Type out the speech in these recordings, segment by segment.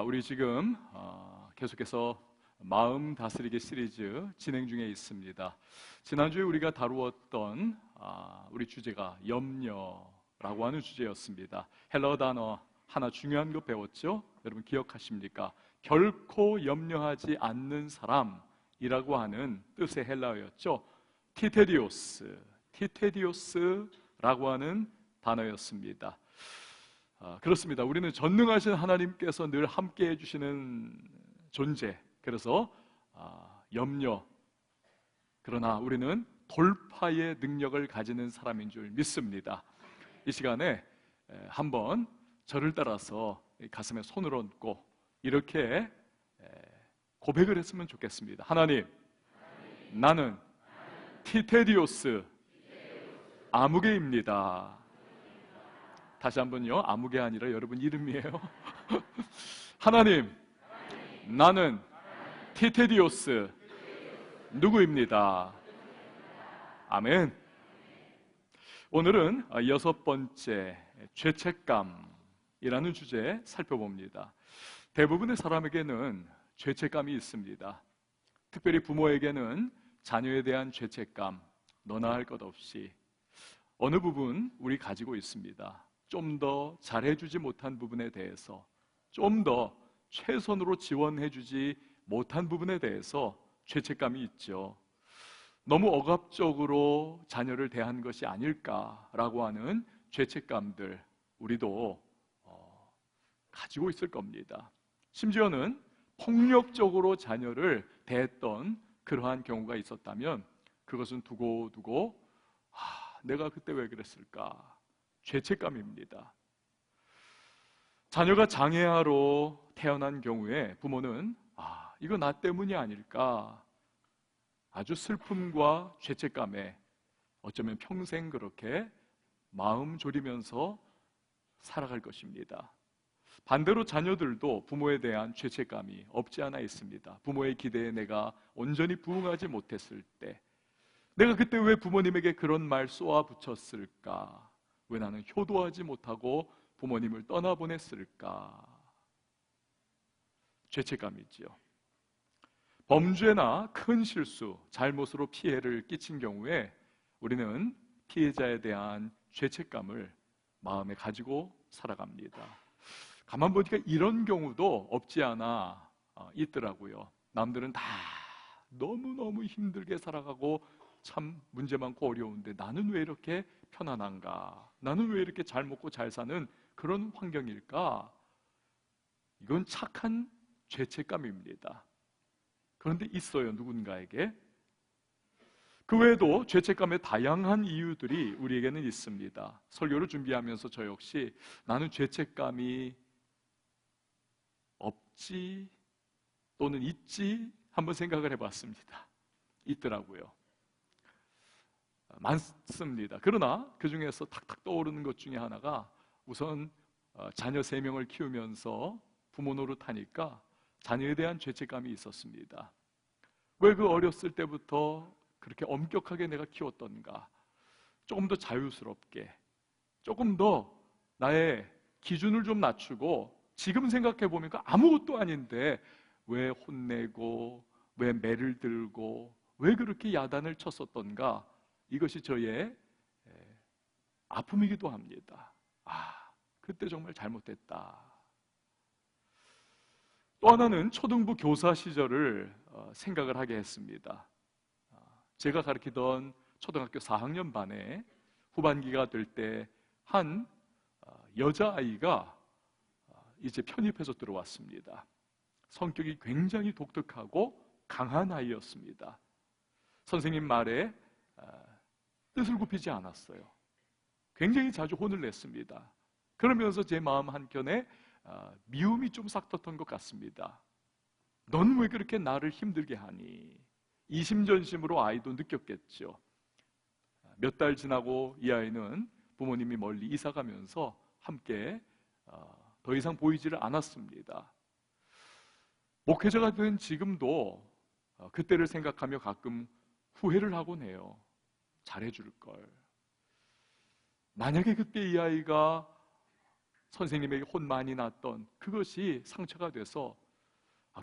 우리 지금 계속해서 마음 다스리기 시리즈 진행 중에 있습니다. 지난주에 우리가 다루었던 우리 주제가 염려라고 하는 주제였습니다. 헬러 단어 하나 중요한 거 배웠죠? 여러분 기억하십니까? 결코 염려하지 않는 사람이라고 하는 뜻의 헬라어였죠. 티테디오스라고 하는 단어였습니다. 그렇습니다. 우리는 전능하신 하나님께서 늘 함께 해주시는 존재, 그래서 염려, 그러나 우리는 돌파의 능력을 가지는 사람인 줄 믿습니다. 이 시간에 한번 저를 따라서 가슴에 손을 얹고 이렇게 고백을 했으면 좋겠습니다. 하나님, 나는 티테디오스 아무개입니다. 다시 한번요. 아무개 아니라 여러분 이름이에요. 하나님, 나는 티테디오스 누구입니다. 아멘. 오늘은 6번째 죄책감이라는 주제 살펴봅니다. 대부분의 사람에게는 죄책감이 있습니다. 특별히 부모에게는 자녀에 대한 죄책감, 너나 할 것 없이 어느 부분 우리 가지고 있습니다. 좀 더 잘해주지 못한 부분에 대해서, 좀 더 최선으로 지원해주지 못한 부분에 대해서 죄책감이 있죠. 너무 억압적으로 자녀를 대한 것이 아닐까라고 하는 죄책감들 우리도 가지고 있을 겁니다. 심지어는 폭력적으로 자녀를 대했던 그러한 경우가 있었다면 그것은 두고두고 내가 그때 왜 그랬을까? 죄책감입니다. 자녀가 장애아로 태어난 경우에 부모는 이거 나 때문이 아닐까? 아주 슬픔과 죄책감에 어쩌면 평생 그렇게 마음 졸이면서 살아갈 것입니다. 반대로 자녀들도 부모에 대한 죄책감이 없지 않아 있습니다. 부모의 기대에 내가 온전히 부응하지 못했을 때, 내가 그때 왜 부모님에게 그런 말 쏘아 붙였을까? 왜 나는 효도하지 못하고 부모님을 떠나보냈을까? 죄책감이지요. 범죄나 큰 실수, 잘못으로 피해를 끼친 경우에 우리는 피해자에 대한 죄책감을 마음에 가지고 살아갑니다. 가만 보니까 이런 경우도 없지 않아 있더라고요. 남들은 다 너무너무 힘들게 살아가고 참 문제 많고 어려운데 나는 왜 이렇게 편안한가? 나는 왜 이렇게 잘 먹고 잘 사는 그런 환경일까? 이건 착한 죄책감입니다. 그런데 있어요, 누군가에게. 그 외에도 죄책감의 다양한 이유들이 우리에게는 있습니다. 설교를 준비하면서 저 역시 나는 죄책감이 없지 또는 있지 한번 생각을 해봤습니다. 있더라고요. 많습니다. 그러나 그 중에서 탁탁 떠오르는 것 중에 하나가 우선 자녀 3명을 키우면서 부모 노릇하니까 자녀에 대한 죄책감이 있었습니다. 왜 그 어렸을 때부터 그렇게 엄격하게 내가 키웠던가? 조금 더 자유스럽게, 조금 더 나의 기준을 좀 낮추고 지금 생각해 보니까 아무것도 아닌데 왜 혼내고 왜 매를 들고 왜 그렇게 야단을 쳤었던가? 이것이 저의 아픔이기도 합니다. 그때 정말 잘못됐다. 또 하나는 초등부 교사 시절을 생각을 하게 했습니다. 제가 가르치던 초등학교 4학년 반에 후반기가 될 때 한 여자아이가 이제 편입해서 들어왔습니다. 성격이 굉장히 독특하고 강한 아이였습니다. 선생님 말에 뜻을 굽히지 않았어요. 굉장히 자주 혼을 냈습니다. 그러면서 제 마음 한켠에 미움이 좀 싹텄던 것 같습니다. 넌 왜 그렇게 나를 힘들게 하니? 이심전심으로 아이도 느꼈겠죠. 몇 달 지나고 이 아이는 부모님이 멀리 이사가면서 함께 더 이상 보이지를 않았습니다. 목회자가 된 지금도 그때를 생각하며 가끔 후회를 하곤 해요. 잘해줄 걸. 만약에 그때 이 아이가 선생님에게 혼 많이 났던 그것이 상처가 돼서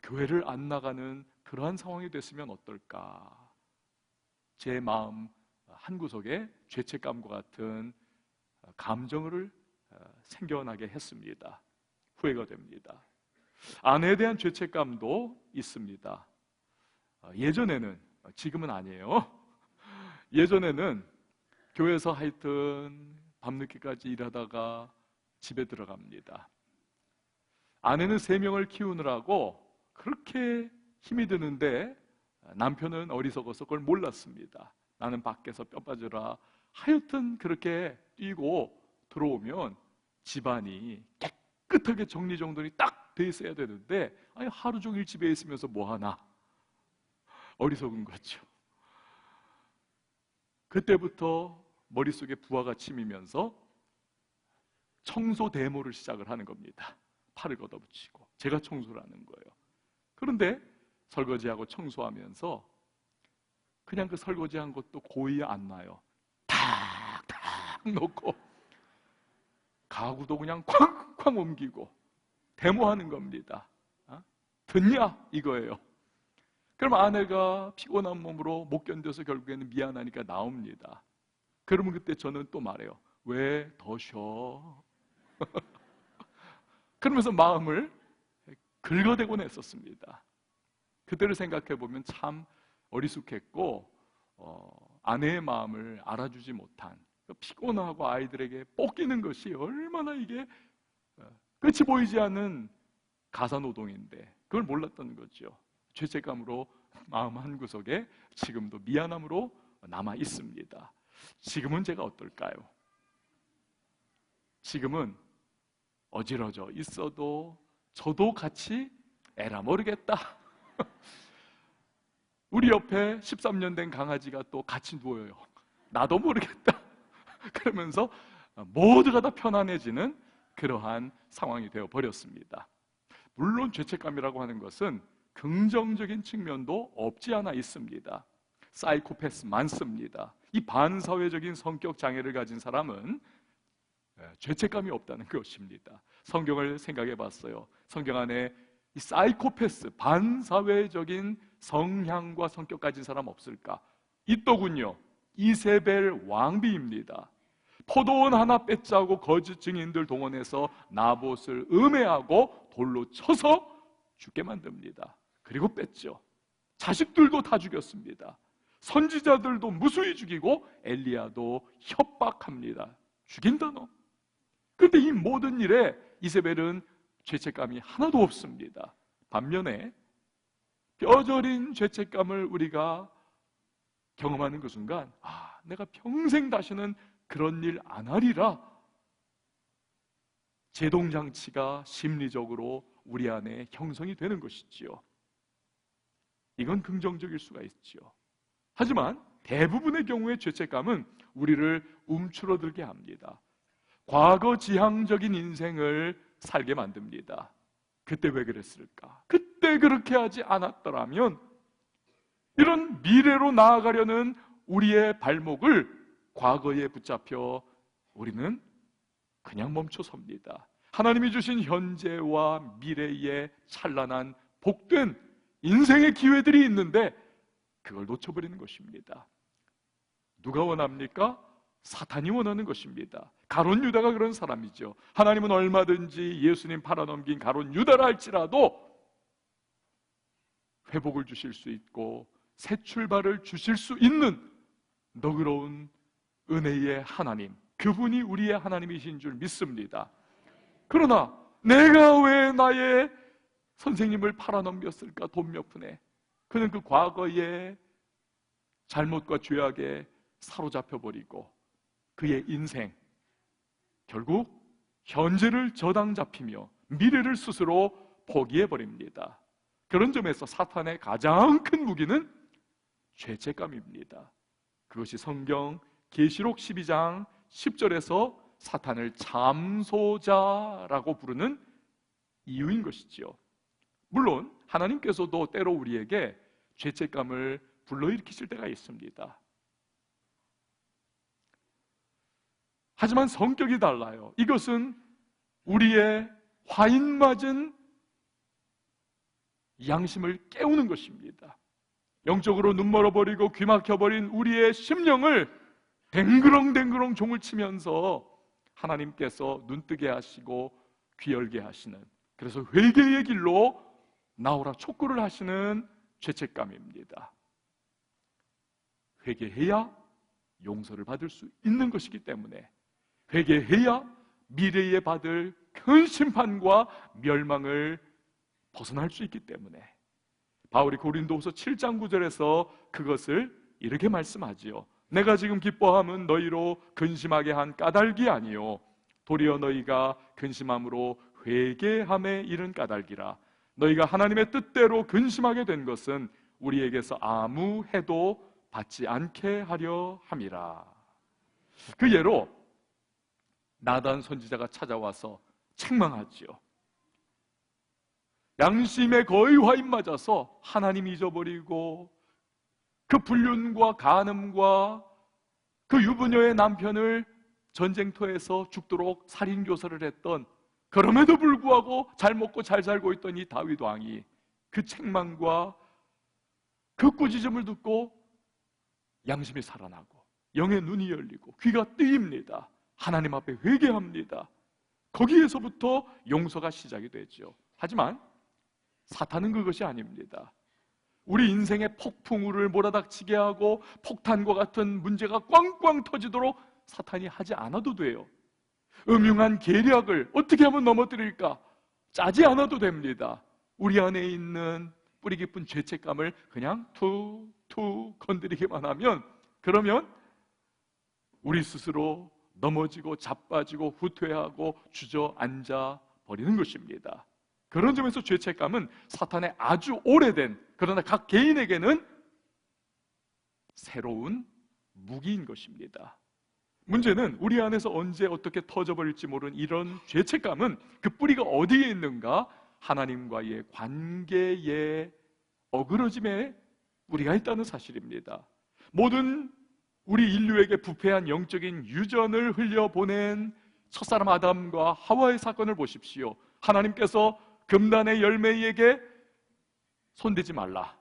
교회를 안 나가는 그러한 상황이 됐으면 어떨까? 제 마음 한구석에 죄책감과 같은 감정을 생겨나게 했습니다. 후회가 됩니다. 아내에 대한 죄책감도 있습니다. 예전에는, 지금은 아니에요. 예전에는 교회에서 하여튼 밤늦게까지 일하다가 집에 들어갑니다. 아내는 3명을 키우느라고 그렇게 힘이 드는데 남편은 어리석어서 그걸 몰랐습니다. 나는 밖에서 뼈 빠져라. 하여튼 그렇게 뛰고 들어오면 집안이 깨끗하게 정리정돈이 딱 돼 있어야 되는데 하루 종일 집에 있으면서 뭐 하나? 어리석은 거죠. 그때부터 머릿속에 부하가 치미면서 청소 데모를 시작을 하는 겁니다. 팔을 걷어붙이고 제가 청소를 하는 거예요. 그런데 설거지하고 청소하면서 그냥 그 설거지한 것도 고이 안 나요. 탁탁 놓고 가구도 그냥 쾅쾅 옮기고 데모하는 겁니다. 듣냐? 이거예요. 그럼 아내가 피곤한 몸으로 못 견뎌서 결국에는 미안하니까 나옵니다. 그러면 그때 저는 또 말해요. 왜 더 쉬어? 그러면서 마음을 긁어대곤 했었습니다. 그때를 생각해 보면 참 어리숙했고 아내의 마음을 알아주지 못한, 피곤하고 아이들에게 볶이는 것이 얼마나 이게 끝이 보이지 않는 가사노동인데 그걸 몰랐던 거죠. 죄책감으로 마음 한구석에 지금도 미안함으로 남아 있습니다. 지금은 제가 어떨까요? 지금은 어지러져 있어도 저도 같이 에라 모르겠다. 우리 옆에 13년 된 강아지가 또 같이 누워요. 나도 모르겠다. 그러면서 모두가 다 편안해지는 그러한 상황이 되어 버렸습니다. 물론 죄책감이라고 하는 것은 긍정적인 측면도 없지 않아 있습니다. 사이코패스 많습니다. 이 반사회적인 성격 장애를 가진 사람은 죄책감이 없다는 것입니다. 성경을 생각해 봤어요. 성경 안에 이 사이코패스, 반사회적인 성향과 성격 가진 사람 없을까? 있더군요. 이세벨 왕비입니다. 포도원 하나 뺏자고 거짓 증인들 동원해서 나봇을 음해하고 돌로 쳐서 죽게 만듭니다. 그리고 뺐죠. 자식들도 다 죽였습니다. 선지자들도 무수히 죽이고 엘리야도 협박합니다. 죽인다 너. 그런데 이 모든 일에 이세벨은 죄책감이 하나도 없습니다. 반면에 뼈저린 죄책감을 우리가 경험하는 그 순간 내가 평생 다시는 그런 일 안 하리라. 제동장치가 심리적으로 우리 안에 형성이 되는 것이지요. 이건 긍정적일 수가 있지요. 하지만 대부분의 경우의 죄책감은 우리를 움츠러들게 합니다. 과거 지향적인 인생을 살게 만듭니다. 그때 왜 그랬을까? 그때 그렇게 하지 않았더라면, 이런 미래로 나아가려는 우리의 발목을 과거에 붙잡혀 우리는 그냥 멈춰섭니다. 하나님이 주신 현재와 미래의 찬란한 복된 인생의 기회들이 있는데 그걸 놓쳐버리는 것입니다. 누가 원합니까? 사탄이 원하는 것입니다. 가룟 유다가 그런 사람이죠. 하나님은 얼마든지 예수님 팔아넘긴 가룟 유다라 할지라도 회복을 주실 수 있고 새 출발을 주실 수 있는 너그러운 은혜의 하나님, 그분이 우리의 하나님이신 줄 믿습니다. 그러나 내가 왜 나의 선생님을 팔아넘겼을까? 돈 몇 푼에. 그는 그 과거의 잘못과 죄악에 사로잡혀버리고 그의 인생, 결국 현재를 저당 잡히며 미래를 스스로 포기해버립니다. 그런 점에서 사탄의 가장 큰 무기는 죄책감입니다. 그것이 성경 계시록 12장 10절에서 사탄을 잠소자라고 부르는 이유인 것이지요. 물론 하나님께서도 때로 우리에게 죄책감을 불러일으키실 때가 있습니다. 하지만 성격이 달라요. 이것은 우리의 화인 맞은 양심을 깨우는 것입니다. 영적으로 눈 멀어버리고 귀 막혀버린 우리의 심령을 댕그렁댕그렁 종을 치면서 하나님께서 눈뜨게 하시고 귀 열게 하시는, 그래서 회개의 길로 나오라 촉구를 하시는 죄책감입니다. 회개해야 용서를 받을 수 있는 것이기 때문에, 회개해야 미래에 받을 큰 심판과 멸망을 벗어날 수 있기 때문에 바울이 고린도후서 7장 9절에서 그것을 이렇게 말씀하지요. 내가 지금 기뻐함은 너희로 근심하게 한 까닭이 아니요 도리어 너희가 근심함으로 회개함에 이른 까닭이라. 너희가 하나님의 뜻대로 근심하게 된 것은 우리에게서 아무 해도 받지 않게 하려 함이라. 그 예로 나단 선지자가 찾아와서 책망하지요. 양심에 거의 화인 맞아서 하나님 잊어버리고 그 불륜과 간음과 그 유부녀의 남편을 전쟁터에서 죽도록 살인교사를 했던, 그럼에도 불구하고 잘 먹고 잘 살고 있던 이 다윗 왕이 그 책망과 그 꾸짖음을 듣고 양심이 살아나고 영의 눈이 열리고 귀가 뜨입니다. 하나님 앞에 회개합니다. 거기에서부터 용서가 시작이 되죠. 하지만 사탄은 그것이 아닙니다. 우리 인생의 폭풍우를 몰아닥치게 하고 폭탄과 같은 문제가 꽝꽝 터지도록 사탄이 하지 않아도 돼요. 음흉한 계략을 어떻게 하면 넘어뜨릴까 짜지 않아도 됩니다. 우리 안에 있는 뿌리 깊은 죄책감을 그냥 툭툭 건드리기만 하면, 그러면 우리 스스로 넘어지고 자빠지고 후퇴하고 주저앉아 버리는 것입니다. 그런 점에서 죄책감은 사탄의 아주 오래된, 그러나 각 개인에게는 새로운 무기인 것입니다. 문제는 우리 안에서 언제 어떻게 터져버릴지 모르는 이런 죄책감은 그 뿌리가 어디에 있는가? 하나님과의 관계의 어그러짐에 뿌리가 있다는 사실입니다. 모든 우리 인류에게 부패한 영적인 유전을 흘려보낸 첫사람 아담과 하와의 사건을 보십시오. 하나님께서 금단의 열매에게 손대지 말라.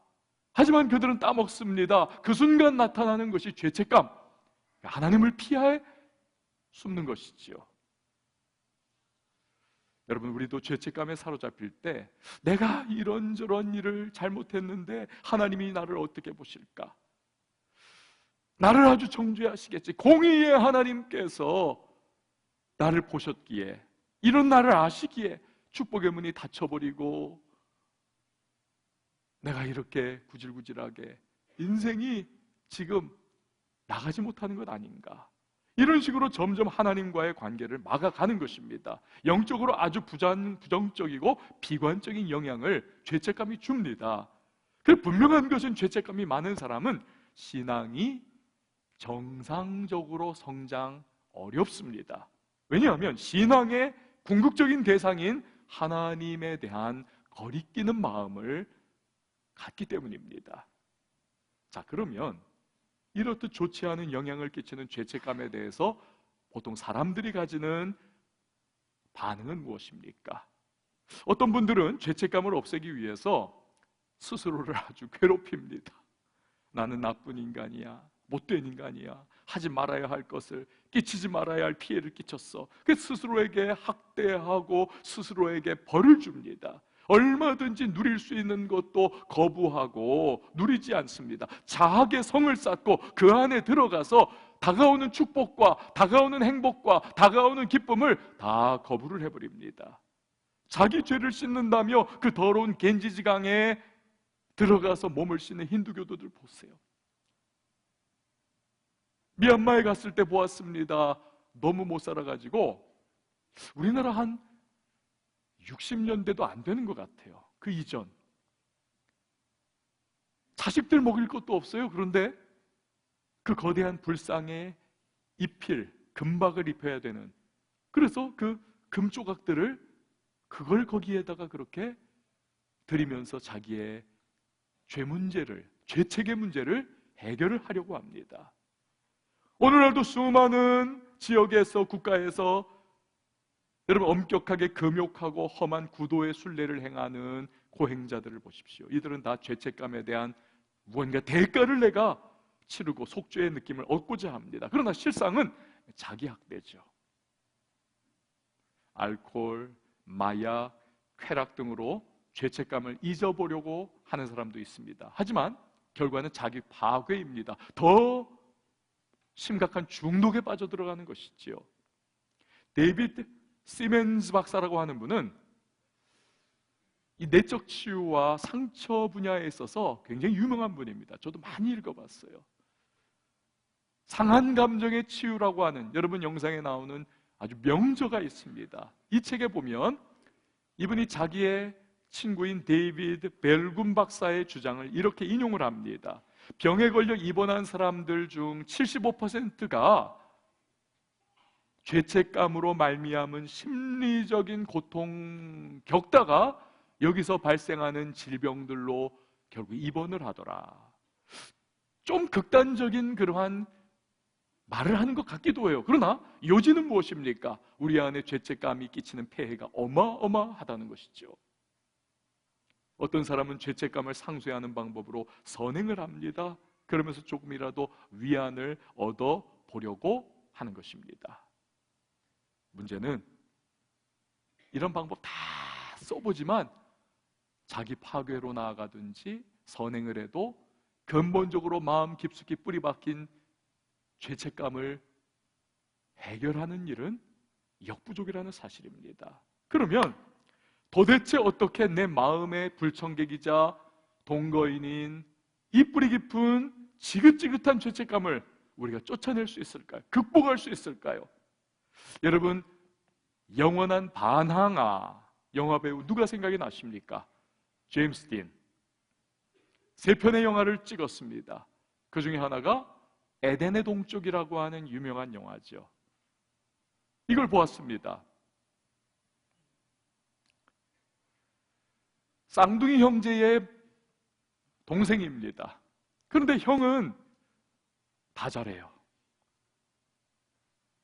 하지만 그들은 따먹습니다. 그 순간 나타나는 것이 죄책감, 하나님을 피해 숨는 것이지요. 여러분, 우리도 죄책감에 사로잡힐 때 내가 이런저런 일을 잘못했는데 하나님이 나를 어떻게 보실까? 나를 아주 정죄하시겠지. 공의의 하나님께서 나를 보셨기에, 이런 나를 아시기에 축복의 문이 닫혀버리고 내가 이렇게 구질구질하게 인생이 지금 나가지 못하는 것 아닌가? 이런 식으로 점점 하나님과의 관계를 막아가는 것입니다. 영적으로 아주 부정적이고 비관적인 영향을 죄책감이 줍니다. 그 분명한 것은 죄책감이 많은 사람은 신앙이 정상적으로 성장 어렵습니다. 왜냐하면 신앙의 궁극적인 대상인 하나님에 대한 거리끼는 마음을 갖기 때문입니다. 자, 그러면 이렇듯 좋지 않은 영향을 끼치는 죄책감에 대해서 보통 사람들이 가지는 반응은 무엇입니까? 어떤 분들은 죄책감을 없애기 위해서 스스로를 아주 괴롭힙니다. 나는 나쁜 인간이야, 못된 인간이야, 하지 말아야 할 것을, 끼치지 말아야 할 피해를 끼쳤어. 그 스스로에게 학대하고 스스로에게 벌을 줍니다. 얼마든지 누릴 수 있는 것도 거부하고 누리지 않습니다. 자학의 성을 쌓고 그 안에 들어가서 다가오는 축복과 다가오는 행복과 다가오는 기쁨을 다 거부를 해버립니다. 자기 죄를 씻는다며 그 더러운 겐지지강에 들어가서 몸을 씻는 힌두교도들 보세요. 미얀마에 갔을 때 보았습니다. 너무 못 살아가지고 우리나라 한 60년대도 안 되는 것 같아요. 그 이전 자식들 먹일 것도 없어요. 그런데 그 거대한 불상에 입힐 금박을 입혀야 되는, 그래서 그 금조각들을 그걸 거기에다가 그렇게 들이면서 자기의 죄 문제를, 죄책의 문제를 해결을 하려고 합니다. 오늘날도 수많은 지역에서, 국가에서 여러분, 엄격하게 금욕하고 험한 구도의 순례를 행하는 고행자들을 보십시오. 이들은 다 죄책감에 대한 무언가 대가를 내가 치르고 속죄의 느낌을 얻고자 합니다. 그러나 실상은 자기 학대죠. 알코올, 마약, 쾌락 등으로 죄책감을 잊어보려고 하는 사람도 있습니다. 하지만 결과는 자기 파괴입니다. 더 심각한 중독에 빠져들어가는 것이지요. 데이비드 시멘즈 박사라고 하는 분은 이 내적 치유와 상처 분야에 있어서 굉장히 유명한 분입니다. 저도 많이 읽어봤어요. 상한 감정의 치유라고 하는, 여러분 영상에 나오는 아주 명저가 있습니다. 이 책에 보면 이분이 자기의 친구인 데이비드 벨군 박사의 주장을 이렇게 인용을 합니다. 병에 걸려 입원한 사람들 중 75%가 죄책감으로 말미암은 심리적인 고통 겪다가 여기서 발생하는 질병들로 결국 입원을 하더라. 좀 극단적인 그러한 말을 하는 것 같기도 해요. 그러나 요지는 무엇입니까? 우리 안에 죄책감이 끼치는 폐해가 어마어마하다는 것이죠. 어떤 사람은 죄책감을 상쇄하는 방법으로 선행을 합니다. 그러면서 조금이라도 위안을 얻어보려고 하는 것입니다. 문제는 이런 방법 다 써보지만 자기 파괴로 나아가든지 선행을 해도 근본적으로 마음 깊숙이 뿌리 박힌 죄책감을 해결하는 일은 역부족이라는 사실입니다. 그러면 도대체 어떻게 내 마음의 불청객이자 동거인인 이 뿌리 깊은 지긋지긋한 죄책감을 우리가 쫓아낼 수 있을까요? 극복할 수 있을까요? 여러분, 영원한 반항아 영화배우 누가 생각이 나십니까? 제임스 딘. 3편의 영화를 찍었습니다. 그 중에 하나가 에덴의 동쪽이라고 하는 유명한 영화죠. 이걸 보았습니다. 쌍둥이 형제의 동생입니다. 그런데 형은 다 잘해요.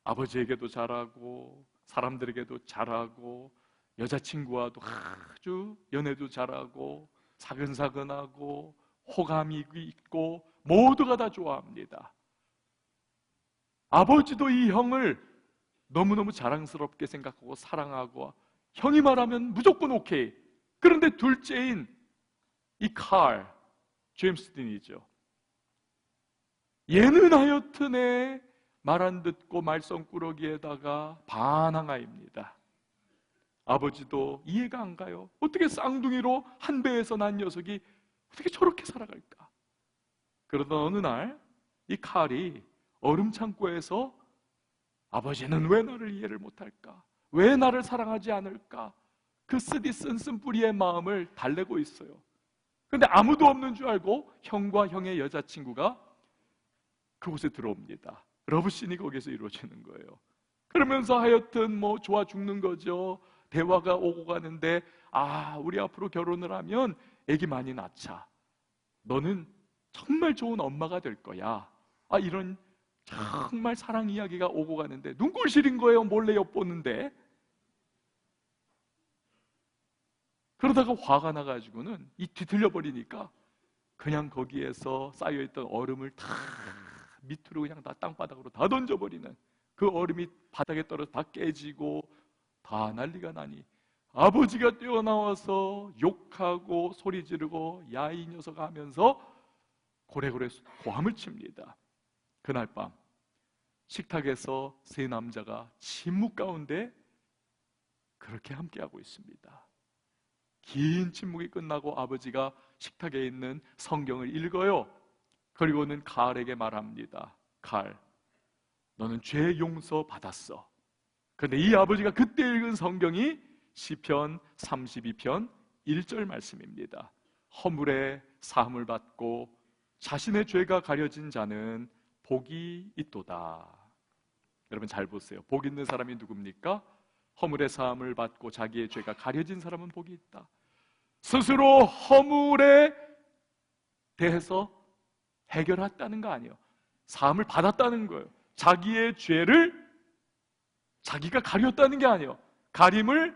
아버지에게도 잘하고 사람들에게도 잘하고 여자친구와도 아주 연애도 잘하고 사근사근하고 호감이 있고 모두가 다 좋아합니다. 아버지도 이 형을 너무너무 자랑스럽게 생각하고 사랑하고 형이 말하면 무조건 오케이. 그런데 둘째인 이 제임스 딘이죠. 얘는 하여튼에 말 안 듣고 말썽꾸러기에다가 반항아입니다. 아버지도 이해가 안 가요. 어떻게 쌍둥이로 한 배에서 난 녀석이 어떻게 저렇게 살아갈까? 그러던 어느 날 이 칼이 얼음 창고에서 아버지는 왜 나를 이해를 못할까? 왜 나를 사랑하지 않을까? 그 쓰디 쓴쓴 뿌리의 마음을 달래고 있어요. 그런데 아무도 없는 줄 알고 형과 형의 여자친구가 그곳에 들어옵니다. 러브씬이 거기서 이루어지는 거예요. 그러면서 하여튼 뭐 좋아 죽는 거죠. 대화가 오고 가는데 우리 앞으로 결혼을 하면 애기 많이 낳자. 너는 정말 좋은 엄마가 될 거야. 이런 정말 사랑 이야기가 오고 가는데 눈꼴 시린 거예요. 몰래 엿보는데. 그러다가 화가 나가지고는 뒤틀려 버리니까 그냥 거기에서 쌓여있던 얼음을 다 밑으로 그냥 다 땅바닥으로 다 던져버리는, 그 얼음이 바닥에 떨어져 다 깨지고 다 난리가 나니 아버지가 뛰어나와서 욕하고 소리 지르고 야 이 녀석 하면서 고래고래 고함을 칩니다. 그날 밤 식탁에서 세 남자가 침묵 가운데 그렇게 함께하고 있습니다. 긴 침묵이 끝나고 아버지가 식탁에 있는 성경을 읽어요. 그리고는 칼에게 말합니다. 칼, 너는 죄 용서 받았어. 그런데 이 아버지가 그때 읽은 성경이 시편 32편 1절 말씀입니다. 허물에 사함을 받고 자신의 죄가 가려진 자는 복이 있도다. 여러분 잘 보세요. 복 있는 사람이 누굽니까? 허물의 사함을 받고 자기의 죄가 가려진 사람은 복이 있다. 스스로 허물에 대해서 해결했다는 거 아니에요. 사함을 받았다는 거예요. 자기의 죄를 자기가 가렸다는 게 아니에요. 가림을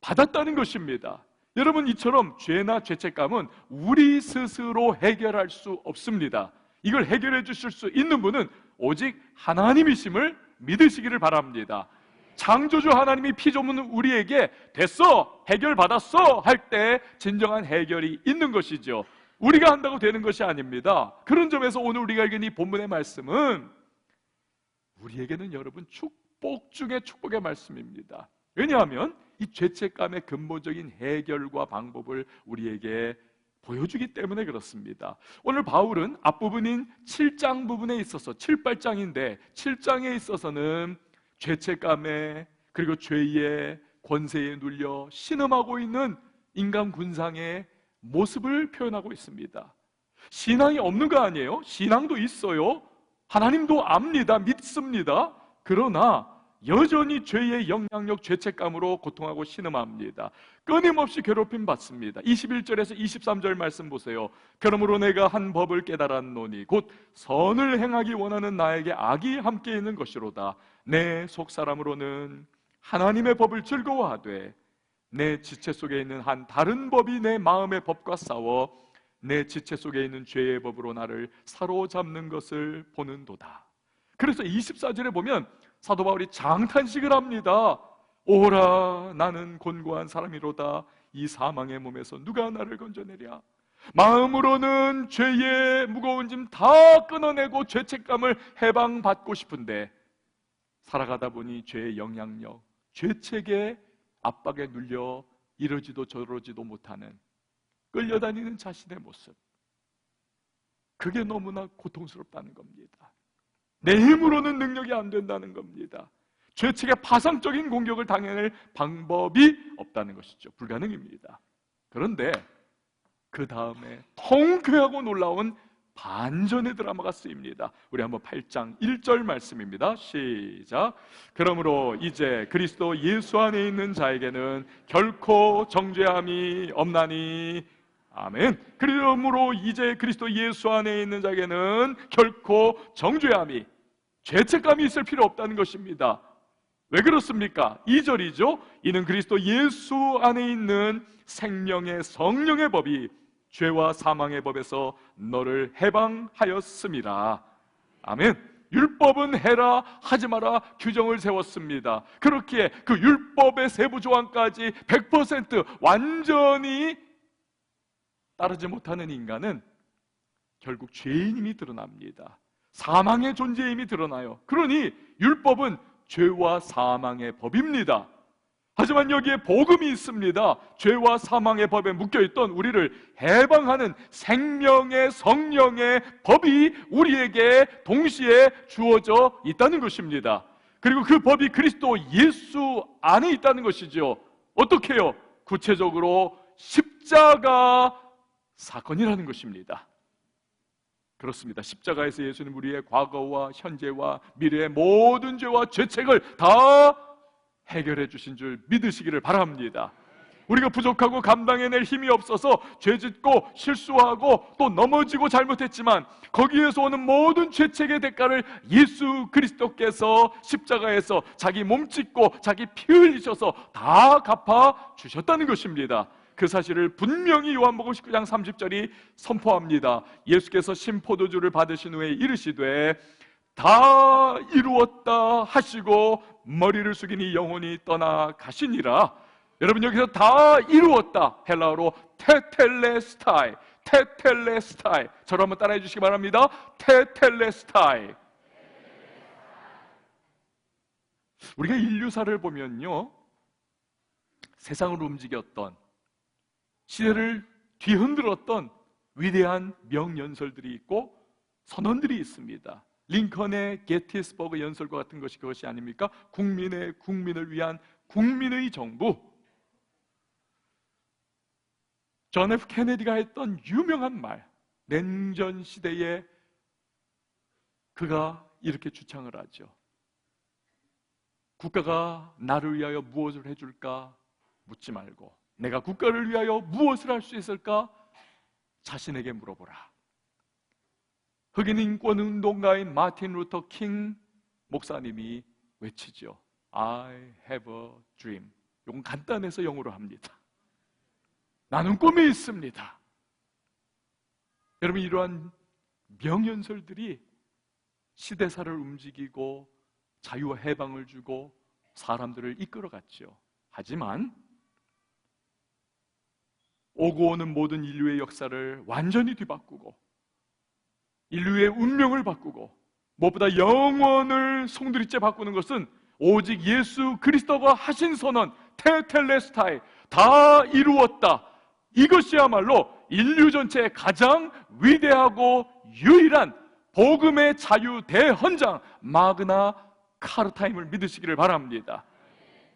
받았다는 것입니다. 여러분, 이처럼 죄나 죄책감은 우리 스스로 해결할 수 없습니다. 이걸 해결해 주실 수 있는 분은 오직 하나님이심을 믿으시기를 바랍니다. 창조주 하나님이 피조물 우리에게 됐어, 해결받았어 할 때 진정한 해결이 있는 것이죠. 우리가 한다고 되는 것이 아닙니다. 그런 점에서 오늘 우리가 읽은 이 본문의 말씀은 우리에게는 여러분 축복 중에 축복의 말씀입니다. 왜냐하면 이 죄책감의 근본적인 해결과 방법을 우리에게 보여주기 때문에 그렇습니다. 오늘 바울은 앞부분인 7장 부분에 있어서 7, 8장인데 7장에 있어서는 죄책감에 그리고 죄의 권세에 눌려 신음하고 있는 인간 군상의 모습을 표현하고 있습니다. 신앙이 없는 거 아니에요? 신앙도 있어요. 하나님도 압니다. 믿습니다. 그러나 여전히 죄의 영향력, 죄책감으로 고통하고 신음합니다. 끊임없이 괴롭힘 받습니다. 21절에서 23절 말씀 보세요. 그러므로 내가 한 법을 깨달았노니 곧 선을 행하기 원하는 나에게 악이 함께 있는 것이로다. 내 속사람으로는 하나님의 법을 즐거워하되 내 지체 속에 있는 한 다른 법이 내 마음의 법과 싸워 내 지체 속에 있는 죄의 법으로 나를 사로잡는 것을 보는도다. 그래서 24절에 보면 사도 바울이 장탄식을 합니다. 오라, 나는 곤고한 사람이로다. 이 사망의 몸에서 누가 나를 건져내랴. 마음으로는 죄의 무거운 짐 다 끊어내고 죄책감을 해방받고 싶은데 살아가다 보니 죄의 영향력, 죄책의 압박에 눌려 이러지도 저러지도 못하는 끌려다니는 자신의 모습, 그게 너무나 고통스럽다는 겁니다. 내 힘으로는 능력이 안 된다는 겁니다. 죄책의 파상적인 공격을 당해낼 방법이 없다는 것이죠. 불가능입니다. 그런데 그 다음에 통쾌하고 놀라운 반전의 드라마가 쓰입니다. 우리 한번 8장 1절 말씀입니다. 시작. 그러므로 이제 그리스도 예수 안에 있는 자에게는 결코 정죄함이 없나니. 아멘. 그러므로 이제 그리스도 예수 안에 있는 자에게는 결코 정죄함이, 죄책감이 있을 필요 없다는 것입니다. 왜 그렇습니까? 2절이죠. 이는 그리스도 예수 안에 있는 생명의 성령의 법이 죄와 사망의 법에서 너를 해방하였음이라. 아멘. 율법은 해라 하지 마라 규정을 세웠습니다. 그렇기에 그 율법의 세부 조항까지 100% 완전히 따르지 못하는 인간은 결국 죄인임이 드러납니다. 사망의 존재임이 드러나요. 그러니 율법은 죄와 사망의 법입니다. 하지만 여기에 복음이 있습니다. 죄와 사망의 법에 묶여있던 우리를 해방하는 생명의 성령의 법이 우리에게 동시에 주어져 있다는 것입니다. 그리고 그 법이 그리스도 예수 안에 있다는 것이죠. 어떻게 해요? 구체적으로 십자가 사건이라는 것입니다. 그렇습니다. 십자가에서 예수님 우리의 과거와 현재와 미래의 모든 죄와 죄책을 다 해결해 주신 줄 믿으시기를 바랍니다. 우리가 부족하고 감당해낼 힘이 없어서 죄짓고 실수하고 또 넘어지고 잘못했지만 거기에서 오는 모든 죄책의 대가를 예수 그리스도께서 십자가에서 자기 몸 찢고 자기 피 흘리셔서 다 갚아 주셨다는 것입니다. 그 사실을 분명히 요한복음 19장 30절이 선포합니다. 예수께서 신포도주를 받으신 후에 이르시되 다 이루었다 하시고 머리를 숙이니 영혼이 떠나가시니라. 여러분, 여기서 다 이루었다, 헬라어로 테텔레스타이, 테텔레스타이. 저를 한번 따라해 주시기 바랍니다. 테텔레스타이. 우리가 인류사를 보면요, 세상을 움직였던, 시대를 뒤흔들었던 위대한 명연설들이 있고 선언들이 있습니다. 링컨의 게티스버그 연설과 같은 것이 그것이 아닙니까? 국민을 위한 국민의 정부. 존 F 케네디가 했던 유명한 말, 냉전 시대에 그가 이렇게 주창을 하죠. 국가가 나를 위하여 무엇을 해줄까 묻지 말고 내가 국가를 위하여 무엇을 할 수 있을까 자신에게 물어보라. 흑인 인권 운동가인 마틴 루터 킹 목사님이 외치죠. I have a dream. 이건 간단해서 영어로 합니다. 나는 꿈이 있습니다. 여러분, 이러한 명연설들이 시대사를 움직이고 자유와 해방을 주고 사람들을 이끌어갔죠. 하지만 오고 오는 모든 인류의 역사를 완전히 뒤바꾸고 인류의 운명을 바꾸고 무엇보다 영원을 송두리째 바꾸는 것은 오직 예수 그리스도가 하신 선언 테텔레스타이, 다 이루었다, 이것이야말로 인류 전체의 가장 위대하고 유일한 복음의 자유 대헌장 마그나 카르타임을 믿으시기를 바랍니다.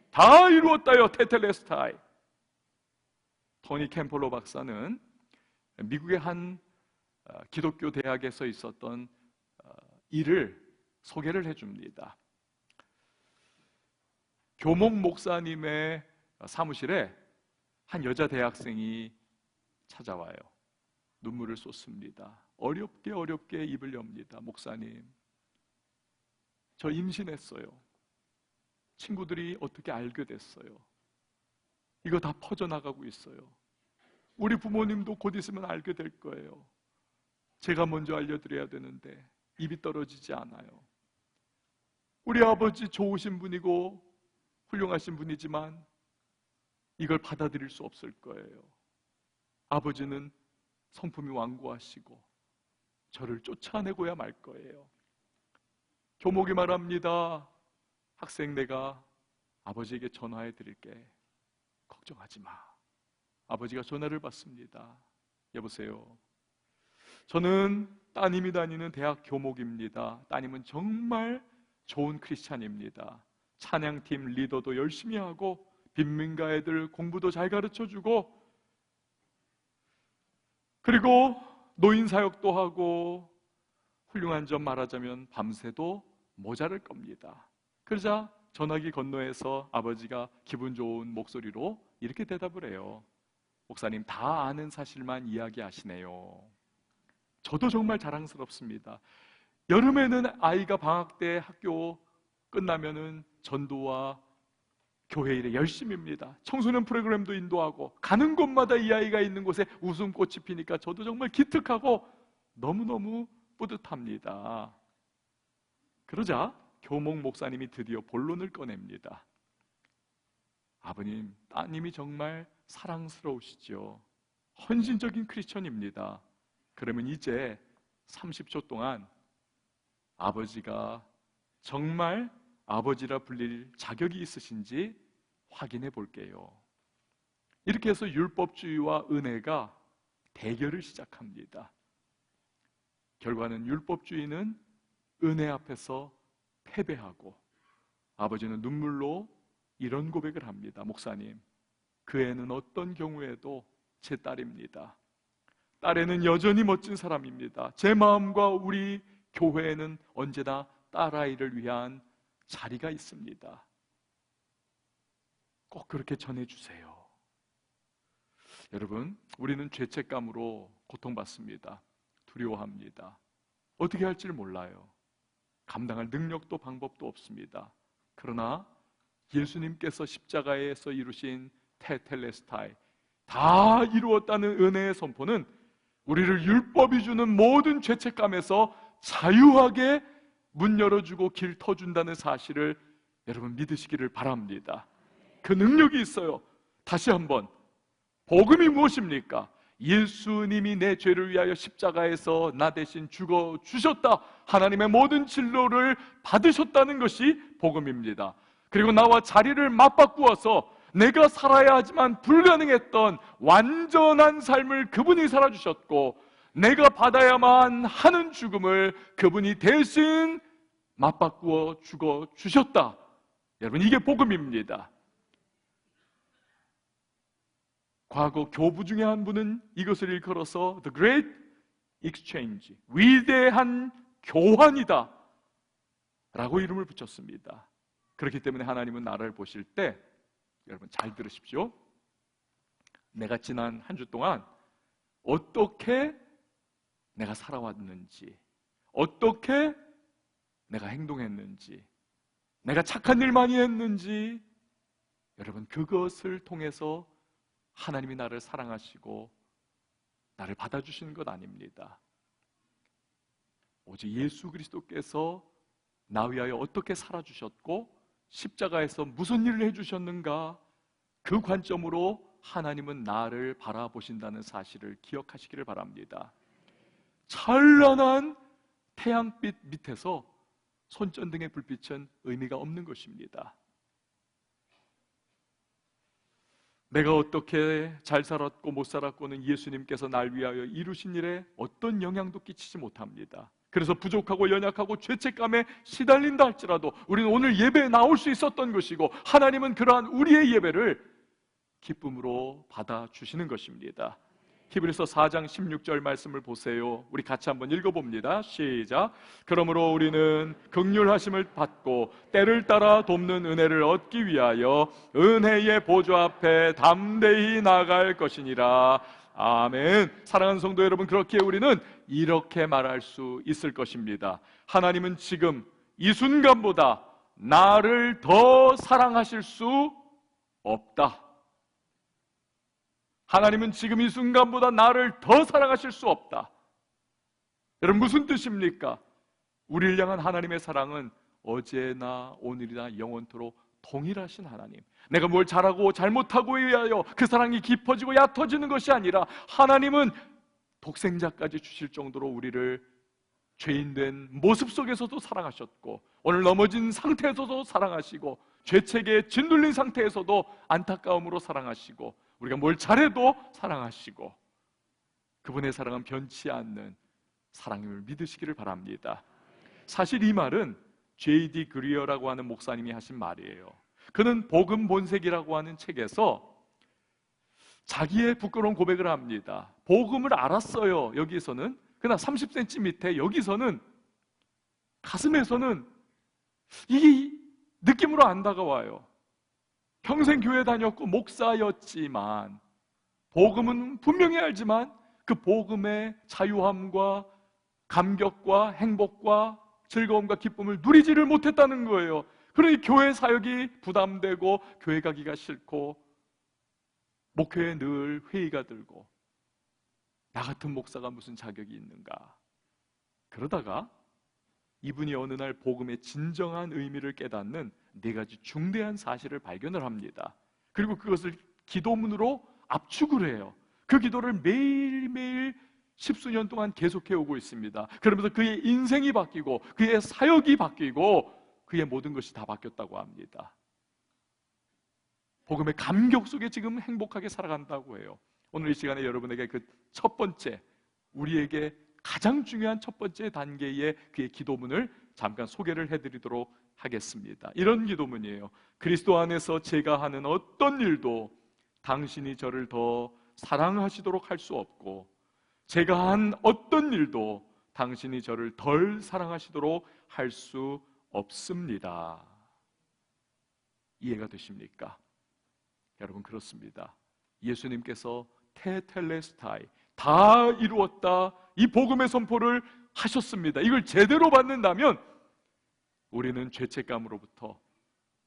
다 이루었다요, 테텔레스타이. 토니 캠폴로 박사는 미국의 한 기독교 대학에서 있었던 일을 소개를 해줍니다. 교목 목사님의 사무실에 한 여자 대학생이 찾아와요. 눈물을 쏟습니다. 어렵게 입을 엽니다. 목사님, 저 임신했어요. 친구들이 어떻게 알게 됐어요. 이거 다 퍼져나가고 있어요. 우리 부모님도 곧 있으면 알게 될 거예요. 제가 먼저 알려드려야 되는데 입이 떨어지지 않아요. 우리 아버지 좋으신 분이고 훌륭하신 분이지만 이걸 받아들일 수 없을 거예요. 아버지는 성품이 완고하시고 저를 쫓아내고야 말 거예요. 교목이 말합니다. 학생, 내가 아버지에게 전화해 드릴게. 걱정하지 마. 아버지가 전화를 받습니다. 여보세요. 저는 따님이 다니는 대학 교목입니다. 따님은 정말 좋은 크리스찬입니다. 찬양팀 리더도 열심히 하고 빈민가 애들 공부도 잘 가르쳐주고 그리고 노인 사역도 하고 훌륭한 점 말하자면 밤새도 모자랄 겁니다. 그러자 전화기 건너에서 아버지가 기분 좋은 목소리로 이렇게 대답을 해요. 목사님, 다 아는 사실만 이야기하시네요. 저도 정말 자랑스럽습니다. 여름에는 아이가 방학 때 학교 끝나면은 전도와 교회 일에 열심입니다. 청소년 프로그램도 인도하고 가는 곳마다 이 아이가 있는 곳에 웃음꽃이 피니까 저도 정말 기특하고 너무너무 뿌듯합니다. 그러자 교목 목사님이 드디어 본론을 꺼냅니다. 아버님, 따님이 정말 사랑스러우시죠. 헌신적인 크리스천입니다. 그러면 이제 30초 동안 아버지가 정말 아버지라 불릴 자격이 있으신지 확인해 볼게요. 이렇게 해서 율법주의와 은혜가 대결을 시작합니다. 결과는 율법주의는 은혜 앞에서 패배하고 아버지는 눈물로 이런 고백을 합니다. 목사님, 그 애는 어떤 경우에도 제 딸입니다. 딸애는 여전히 멋진 사람입니다. 제 마음과 우리 교회에는 언제나 딸아이를 위한 자리가 있습니다. 꼭 그렇게 전해주세요. 여러분, 우리는 죄책감으로 고통받습니다. 두려워합니다. 어떻게 할지를 몰라요. 감당할 능력도 방법도 없습니다. 그러나 예수님께서 십자가에서 이루신 테텔레스타이, 다 이루었다는 은혜의 선포는 우리를 율법이 주는 모든 죄책감에서 자유하게 문 열어주고 길 터준다는 사실을 여러분 믿으시기를 바랍니다. 그 능력이 있어요. 다시 한번, 복음이 무엇입니까? 예수님이 내 죄를 위하여 십자가에서 나 대신 죽어 주셨다, 하나님의 모든 진로를 받으셨다는 것이 복음입니다. 그리고 나와 자리를 맞바꾸어서 내가 살아야 하지만 불가능했던 완전한 삶을 그분이 살아주셨고 내가 받아야만 하는 죽음을 그분이 대신 맞바꾸어 죽어 주셨다. 여러분, 이게 복음입니다. 과거 교부 중에 한 분은 이것을 일컬어서 The Great Exchange, 위대한 교환이다 라고 이름을 붙였습니다. 그렇기 때문에 하나님은 나를 보실 때, 여러분 잘 들으십시오. 내가 지난 한 주 동안 어떻게 내가 살아왔는지, 어떻게 내가 행동했는지, 내가 착한 일 많이 했는지, 여러분, 그것을 통해서 하나님이 나를 사랑하시고 나를 받아주시는 것 아닙니다. 오직 예수 그리스도께서 나 위하여 어떻게 살아주셨고 십자가에서 무슨 일을 해주셨는가, 그 관점으로 하나님은 나를 바라보신다는 사실을 기억하시기를 바랍니다. 찬란한 태양빛 밑에서 손전등의 불빛은 의미가 없는 것입니다. 내가 어떻게 잘 살았고 못 살았고는 예수님께서 날 위하여 이루신 일에 어떤 영향도 끼치지 못합니다. 그래서 부족하고 연약하고 죄책감에 시달린다 할지라도 우리는 오늘 예배에 나올 수 있었던 것이고, 하나님은 그러한 우리의 예배를 기쁨으로 받아주시는 것입니다. 히브리서 4장 16절 말씀을 보세요. 우리 같이 한번 읽어봅니다. 시작. 그러므로 우리는 긍휼하심을 받고 때를 따라 돕는 은혜를 얻기 위하여 은혜의 보좌 앞에 담대히 나아갈 것이니라. 아멘. 사랑하는 성도 여러분, 그렇게 우리는 이렇게 말할 수 있을 것입니다. 하나님은 지금 이 순간보다 나를 더 사랑하실 수 없다. 하나님은 지금 이 순간보다 나를 더 사랑하실 수 없다. 여러분, 무슨 뜻입니까? 우리를 향한 하나님의 사랑은 어제나 오늘이나 영원토록 동일하신 하나님. 내가 뭘 잘하고 잘못하고에 의하여 그 사랑이 깊어지고 얕아지는 것이 아니라, 하나님은 독생자까지 주실 정도로 우리를 죄인된 모습 속에서도 사랑하셨고, 오늘 넘어진 상태에서도 사랑하시고, 죄책에 짓눌린 상태에서도 안타까움으로 사랑하시고, 우리가 뭘 잘해도 사랑하시고, 그분의 사랑은 변치 않는 사랑임을 믿으시기를 바랍니다. 사실 이 말은 J.D. 그리어라고 하는 목사님이 하신 말이에요. 그는 복음 본색이라고 하는 책에서 자기의 부끄러운 고백을 합니다. 복음을 알았어요, 여기서는. 그러나 30cm 밑에 여기서는, 가슴에서는 이게 느낌으로 안 다가와요. 평생 교회 다녔고 목사였지만, 복음은 분명히 알지만 그 복음의 자유함과 감격과 행복과 즐거움과 기쁨을 누리지를 못했다는 거예요. 그러니 교회 사역이 부담되고 교회 가기가 싫고 목회에 늘 회의가 들고, 나 같은 목사가 무슨 자격이 있는가. 그러다가 이분이 어느 날 복음의 진정한 의미를 깨닫는 4가지 중대한 사실을 발견을 합니다. 그리고 그것을 기도문으로 압축을 해요. 그 기도를 매일매일 10수년 동안 계속해 오고 있습니다. 그러면서 그의 인생이 바뀌고 그의 사역이 바뀌고 그의 모든 것이 다 바뀌었다고 합니다. 복음의 감격 속에 지금 행복하게 살아간다고 해요. 오늘 이 시간에 여러분에게 그 첫 번째, 우리에게 가장 중요한 첫 번째 단계의 그의 기도문을 잠깐 소개를 해드리도록 하겠습니다. 이런 기도문이에요. 그리스도 안에서 제가 하는 어떤 일도 당신이 저를 더 사랑하시도록 할 수 없고, 제가 한 어떤 일도 당신이 저를 덜 사랑하시도록 할 수 없습니다. 이해가 되십니까? 여러분, 그렇습니다. 예수님께서 테텔레스타이, 다 이루었다, 이 복음의 선포를 하셨습니다. 이걸 제대로 받는다면 우리는 죄책감으로부터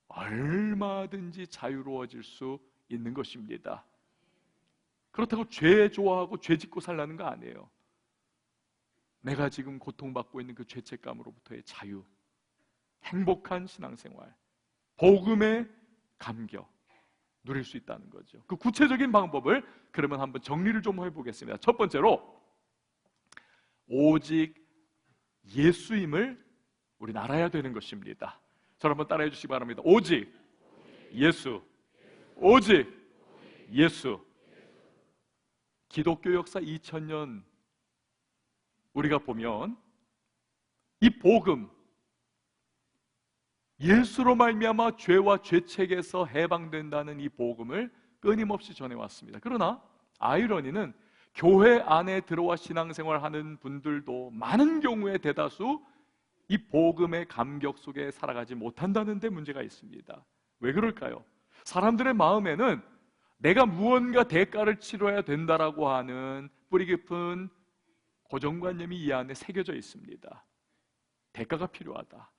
얼마든지 자유로워질 수 있는 것입니다. 그렇다고 죄 좋아하고 죄 짓고 살라는 거 아니에요. 내가 지금 고통받고 있는 그 죄책감으로부터의 자유, 행복한 신앙생활, 복음의 감격 누릴 수 있다는 거죠. 그 구체적인 방법을 그러면 한번 정리를 좀 해보겠습니다. 첫 번째로, 오직 예수임을 우리는 알아야 되는 것입니다. 저를 한번 따라해 주시기 바랍니다. 오직 예수, 오직 예수. 기독교 역사 2000년 우리가 보면 이 복음, 예수로 말미암아 죄와 죄책에서 해방된다는 이 복음을 끊임없이 전해왔습니다. 그러나 아이러니는 교회 안에 들어와 신앙생활하는 분들도 많은 경우에 대다수 이 복음의 감격 속에 살아가지 못한다는 데 문제가 있습니다. 왜 그럴까요? 사람들의 마음에는 내가 무언가 대가를 치러야 된다라고 하는 뿌리 깊은 고정관념이 이 안에 새겨져 있습니다. 대가가 필요하다.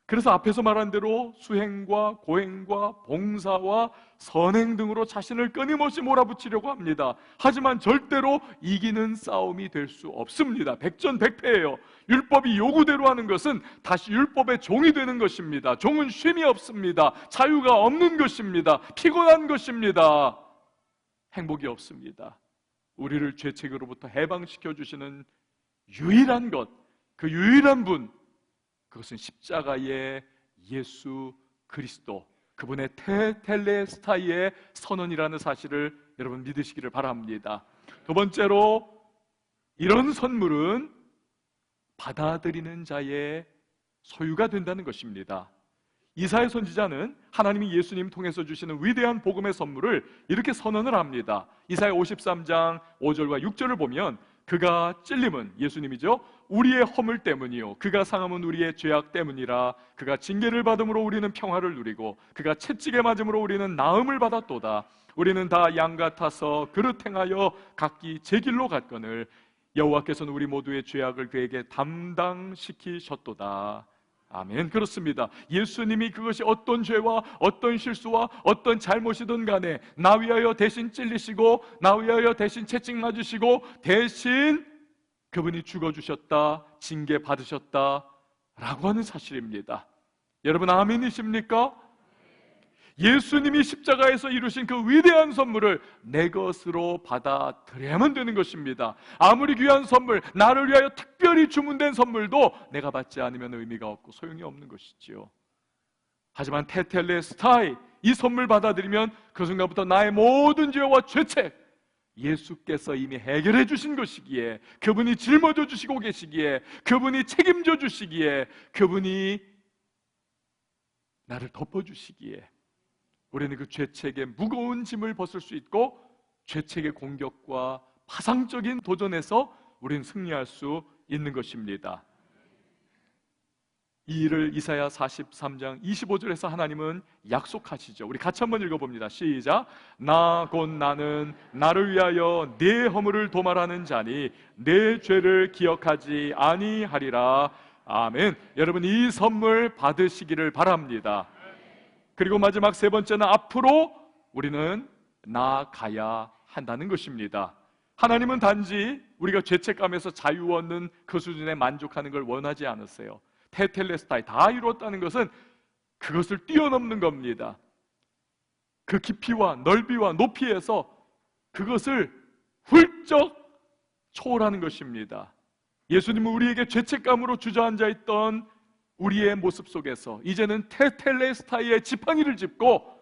그래서 앞에서 말한 대로 수행과 고행과 봉사와 선행 등으로 자신을 끊임없이 몰아붙이려고 합니다. 하지만 절대로 이기는 싸움이 될 수 없습니다. 백전백패예요. 율법이 요구대로 하는 것은 다시 율법의 종이 되는 것입니다. 종은 쉼이 없습니다. 자유가 없는 것입니다. 피곤한 것입니다. 행복이 없습니다. 우리를 죄책으로부터 해방시켜 주시는 유일한 것, 그 유일한 분, 그것은 십자가의 예수 그리스도, 그분의 테텔레스타이의 선언이라는 사실을 여러분 믿으시기를 바랍니다. 두 번째로, 이런 선물은 받아들이는 자의 소유가 된다는 것입니다. 이사야 선지자는 하나님이 예수님 통해서 주시는 위대한 복음의 선물을 이렇게 선언을 합니다. 이사야 53장 5절과 6절을 보면, 그가 찔림은, 예수님이죠, 우리의 허물 때문이요 그가 상함은 우리의 죄악 때문이라. 그가 징계를 받음으로 우리는 평화를 누리고 그가 채찍에 맞음으로 우리는 나음을 받았도다. 우리는 다 양 같아서 그릇 행하여 각기 제 길로 갔거늘 여호와께서는 우리 모두의 죄악을 그에게 담당시키셨도다. 아멘. 그렇습니다. 예수님이 그것이 어떤 죄와 어떤 실수와 어떤 잘못이든 간에 나 위하여 대신 찔리시고 나 위하여 대신 채찍 맞으시고 대신 그분이 죽어주셨다, 징계 받으셨다 라고 하는 사실입니다. 여러분 아멘이십니까? 예수님이 십자가에서 이루신 그 위대한 선물을 내 것으로 받아들여야만 되는 것입니다. 아무리 귀한 선물, 나를 위하여 특별히 주문된 선물도 내가 받지 않으면 의미가 없고 소용이 없는 것이지요. 하지만 테텔레스타이, 이 선물 받아들이면 그 순간부터 나의 모든 죄와 죄책, 예수께서 이미 해결해 주신 것이기에, 그분이 짊어져 주시고 계시기에, 그분이 책임져 주시기에, 그분이 나를 덮어 주시기에 우리는 그 죄책의 무거운 짐을 벗을 수 있고 죄책의 공격과 파상적인 도전에서 우리는 승리할 수 있는 것입니다. 이 일을 이사야 43장 25절에서 하나님은 약속하시죠. 우리 같이 한번 읽어봅니다. 시작. 나 곧 나는 나를 위하여 내 허물을 도말하는 자니 내 죄를 기억하지 아니하리라. 아멘. 여러분 이 선물 받으시기를 바랍니다. 그리고 마지막 세 번째는 앞으로 우리는 나아가야 한다는 것입니다. 하나님은 단지 우리가 죄책감에서 자유 얻는 그 수준에 만족하는 걸 원하지 않으세요. 테텔레스타이, 다 이루었다는 것은 그것을 뛰어넘는 겁니다. 그 깊이와 넓이와 높이에서 그것을 훌쩍 초월하는 것입니다. 예수님은 우리에게 죄책감으로 주저앉아 있던 우리의 모습 속에서 이제는 테텔레스타이의 지팡이를 짚고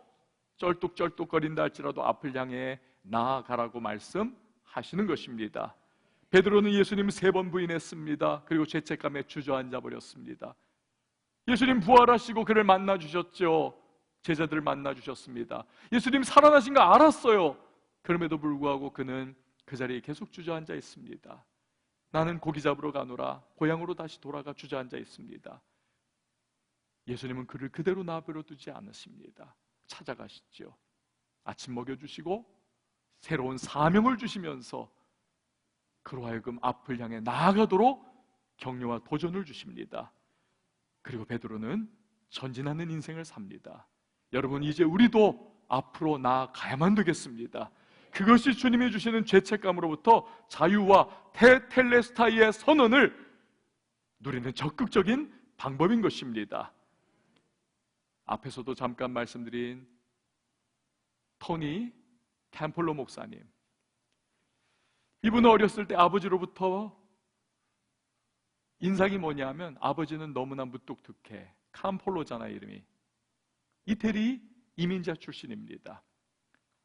쩔뚝쩔뚝거린다 할지라도 앞을 향해 나아가라고 말씀하시는 것입니다. 베드로는 예수님 3번 부인했습니다. 그리고 죄책감에 주저앉아 버렸습니다. 예수님 부활하시고 그를 만나 주셨죠. 제자들을 만나 주셨습니다. 예수님 살아나신 거 알았어요. 그럼에도 불구하고 그는 그 자리에 계속 주저앉아 있습니다. 나는 고기 잡으러 가노라. 고향으로 다시 돌아가 주저앉아 있습니다. 예수님은 그를 그대로 놔버려 두지 않으십니다. 찾아가시죠. 아침 먹여주시고 새로운 사명을 주시면서 그로 하여금 앞을 향해 나아가도록 격려와 도전을 주십니다. 그리고 베드로는 전진하는 인생을 삽니다. 여러분 이제 우리도 앞으로 나아가야만 되겠습니다. 그것이 주님이 주시는 죄책감으로부터 자유와 테텔레스타이의 선언을 누리는 적극적인 방법인 것입니다. 앞에서도 잠깐 말씀드린 토니 캠폴로 목사님, 이분은 어렸을 때 아버지로부터 인상이 뭐냐면 아버지는 너무나 무뚝뚝해. 캠폴로잖아요 이름이. 이태리 이민자 출신입니다.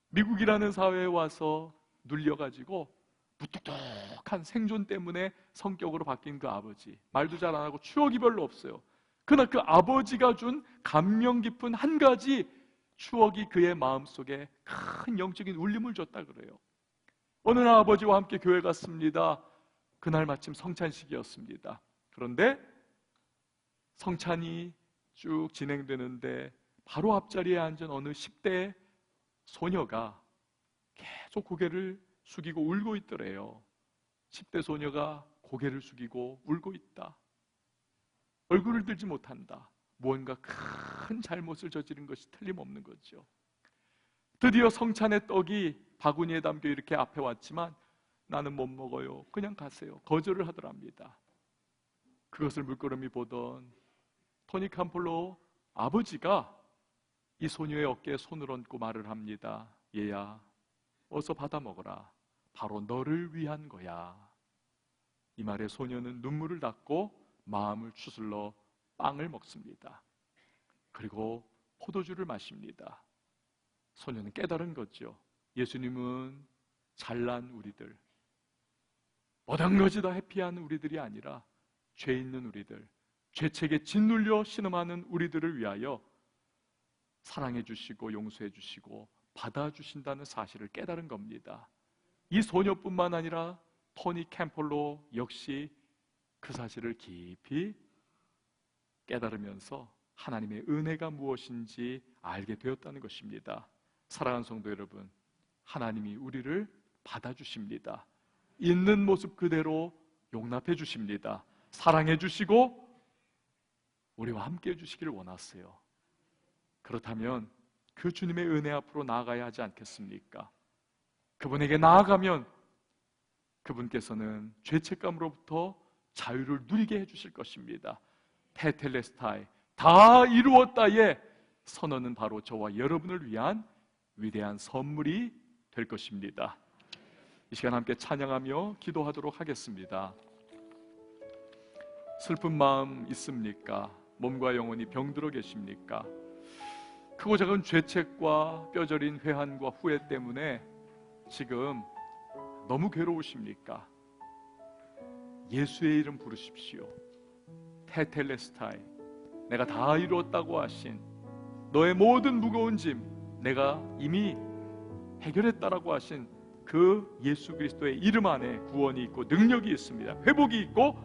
미국이라는 사회에 와서 눌려가지고 무뚝뚝한 생존 때문에 성격으로 바뀐 그 아버지, 말도 잘 안 하고 추억이 별로 없어요. 그러나 그 아버지가 준 감명 깊은 한 가지 추억이 그의 마음속에 큰 영적인 울림을 줬다 그래요. 어느 날 아버지와 함께 교회 갔습니다. 그날 마침 성찬식이었습니다. 그런데 성찬이 쭉 진행되는데 바로 앞자리에 앉은 어느 10대 소녀가 계속 고개를 숙이고 울고 있더래요. 10대 소녀가 고개를 숙이고 울고 있다. 얼굴을 들지 못한다. 무언가 큰 잘못을 저지른 것이 틀림없는 거죠. 드디어 성찬의 떡이 바구니에 담겨 이렇게 앞에 왔지만 나는 못 먹어요. 그냥 가세요. 거절을 하더랍니다. 그것을 물끄러미 보던 토니 캄폴로 아버지가 이 소녀의 어깨에 손을 얹고 말을 합니다. 얘야, 어서 받아 먹어라. 바로 너를 위한 거야. 이 말에 소녀는 눈물을 닦고 마음을 추슬러 빵을 먹습니다. 그리고 포도주를 마십니다. 소녀는 깨달은 거죠. 예수님은 잘난 우리들, 모든 것이 다 해피한 우리들이 아니라 죄 있는 우리들, 죄책에 짓눌려 신음하는 우리들을 위하여 사랑해 주시고 용서해 주시고 받아주신다는 사실을 깨달은 겁니다. 이 소녀뿐만 아니라 토니 캠폴로 역시 그 사실을 깊이 깨달으면서 하나님의 은혜가 무엇인지 알게 되었다는 것입니다. 사랑하는 성도 여러분, 하나님이 우리를 받아주십니다. 있는 모습 그대로 용납해 주십니다. 사랑해 주시고 우리와 함께 해주시기를 원하세요. 그렇다면 그 주님의 은혜 앞으로 나아가야 하지 않겠습니까? 그분에게 나아가면 그분께서는 죄책감으로부터 자유를 누리게 해주실 것입니다. 테텔레스타이, 다 이루었다의 선언은 바로 저와 여러분을 위한 위대한 선물이 될 것입니다. 이 시간 함께 찬양하며 기도하도록 하겠습니다. 슬픈 마음 있습니까? 몸과 영혼이 병들어 계십니까? 크고 작은 죄책과 뼈저린 회한과 후회 때문에 지금 너무 괴로우십니까? 예수의 이름 부르십시오. 테텔레스타이, 내가 다 이루었다고 하신 너의 모든 무거운 짐 내가 이미 해결했다라고 하신 그 예수 그리스도의 이름 안에 구원이 있고 능력이 있습니다. 회복이 있고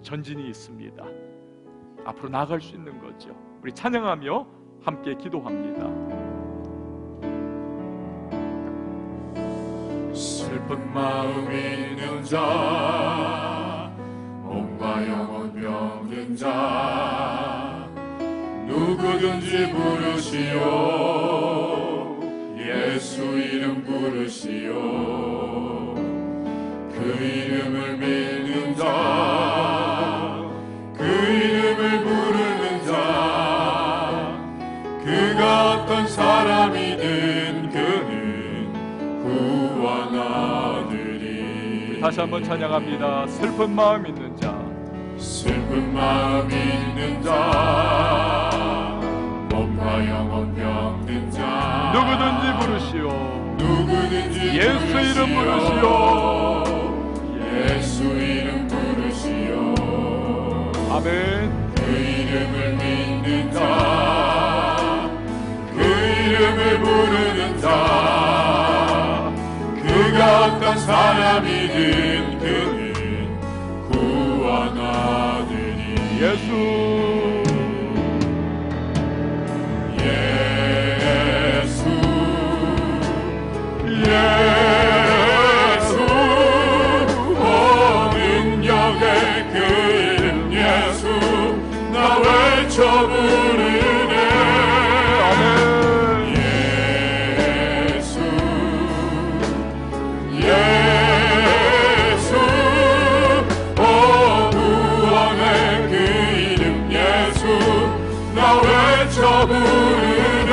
전진이 있습니다. 앞으로 나아갈 수 있는 거죠. 우리 찬양하며 함께 기도합니다. 슬픈 마음 있는 자, 몸과 영혼 병든 자, 누구든지 부르시오. 예수 이름 부르시오. 그 이름을 믿는 자, 그 이름을 부르는 자, 그가 어떤 사람이든 그는 구원하리니. 다시 한번 찬양합니다. 슬픈 마음 있는 자, 슬픈 마음 있는 자, 몸과 영혼 병든 자, 누구든지 부르시오. 누구든지 예수 이름 부르시오. 예수 이름 부르시오. 아멘. 그 이름을 믿는 자, 그 이름을 부르는 자, 그가 어떤 사람이든 그는 구원하리니. 예수 예수, 오 능력의 그 이름 예수, 나 외쳐 부르네. 아멘. 예수, 예수, 오 구원의 그 이름 예수, 나 외쳐 부르네.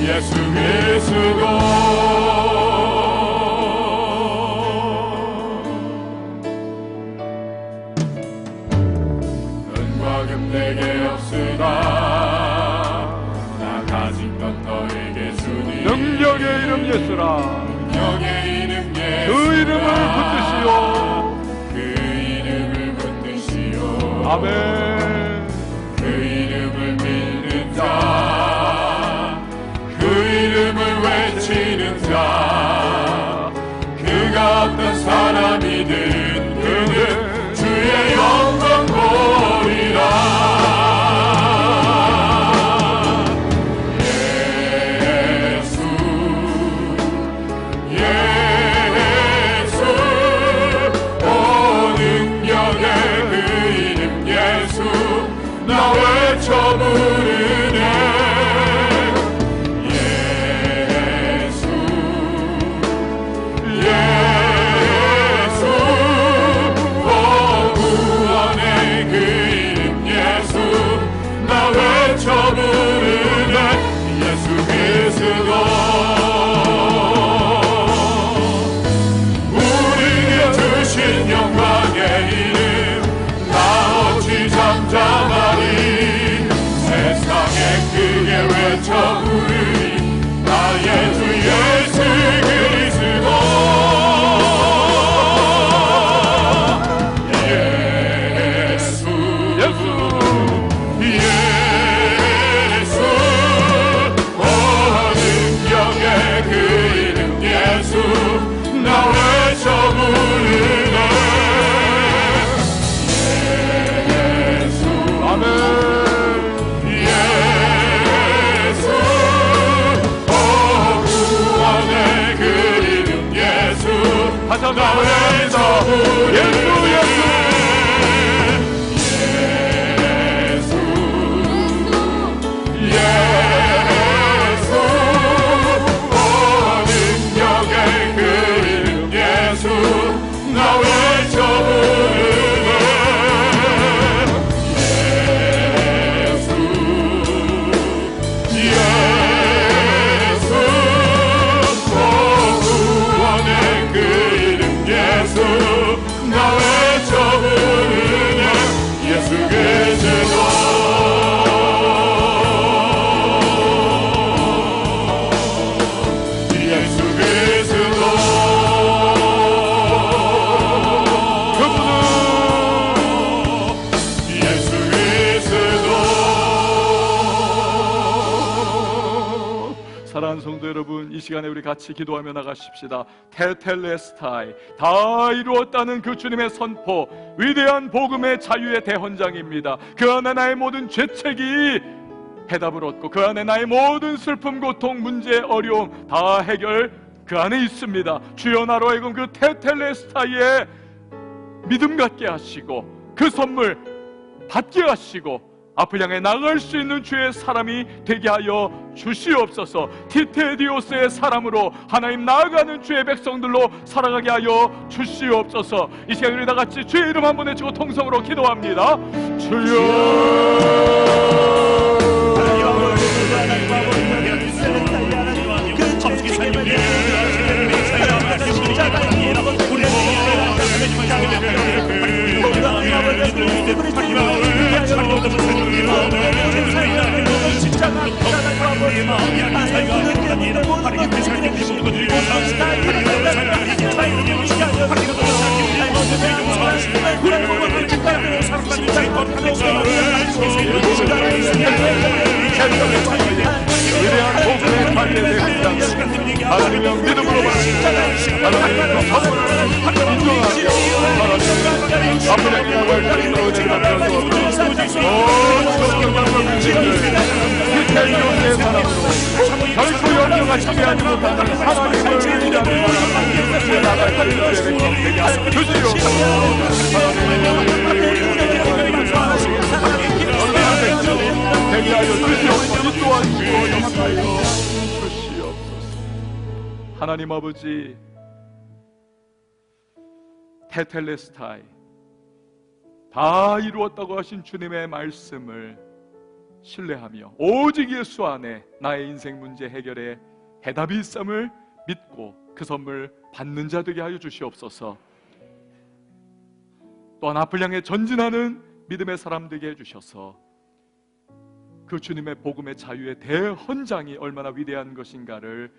예수 그리스도. 내게 없으나 나 가진 것 너에게 주니. 능력의 이름 예수라. 능력의 이름 예수라. 그 이름을 붙드시오. 그 이름을 붙드시오. 아멘. 그 이름을 믿는 자, 그 이름을 외치는 자, 그가 어떤 사람이든 그는 주의 영광 보리라. 나 외쳐 외쳐 부르네. 예수 예수 구원의 그 이름 예수 나 외쳐 부르네. 예수 그리스도 우리에게 주신 영광의 이름 나 어찌 잠잠하리. 세상에 크게 외쳐 부르리 나의 주 예수 그리스도. 예수 예수 오 능력의 그 이름 예수 나 외쳐 부르네. 예수 아멘. 예수 오 구원의 그 이름 예수 다시 한번 나 외쳐 부르네. 예수 예수 오 능력의 그 이름 예수 나 외쳐 부르네. 예수 예수 오 구원의 그 이름 예수 나 외쳐 부르네. 예수 그리스도 예수 그리스도 예수 그리스도. 사랑하는 성도 여러분, 이 시간에 우리 같이 기도하며 나가십시다. 테텔레스타이, 다 이루었다는 그 주님의 선포, 위대한 복음의 자유의 대헌장입니다. 그 안에 나의 모든 죄책이 해답을 얻고 그 안에 나의 모든 슬픔, 고통, 문제, 어려움 다 해결 그 안에 있습니다. 주여 나로 하여금 그 테텔레스타이의 믿음 갖게 하시고 그 선물 받게 하시고 앞을 향해 나갈 수 있는 주의 사람이 되게 하여 주시옵소서. 티테디오스의 사람으로 하나님 나아가는 주의 백성들로 살아가게 하여 주시옵소서. 이 시간 우리 다 같이 주의 이름 한번 외치고 통성으로 기도합니다. 주여 위대한 복음의 관계된 하나님의 믿음으로 받는 하나님의 선물을 인정하고 앞으로 나갈 수 있도록 대답하소서. 기태교의 사람으로 결코 영영아 참여하지 못하는 하나님을 위하는 사람으로 나갈 수 있도록 되게 하여 주시옵소서. 되게 하여 주시옵소서. 이 또한 영하여 주시옵소서. 하나님 아버지, 테텔레스타이, 다 이루었다고 하신 주님의 말씀을 신뢰하며 오직 예수 안에 나의 인생 문제 해결에 해답이 있음을 믿고 그 선물 받는 자 되게 하여 주시옵소서. 또한 앞을 향해 전진하는 믿음의 사람 되게 해주셔서 그 주님의 복음의 자유의 대헌장이 얼마나 위대한 것인가를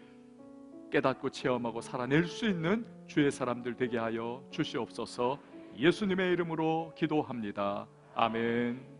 깨닫고 체험하고 살아낼 수 있는 주의 사람들 되게 하여 주시옵소서. 예수님의 이름으로 기도합니다. 아멘.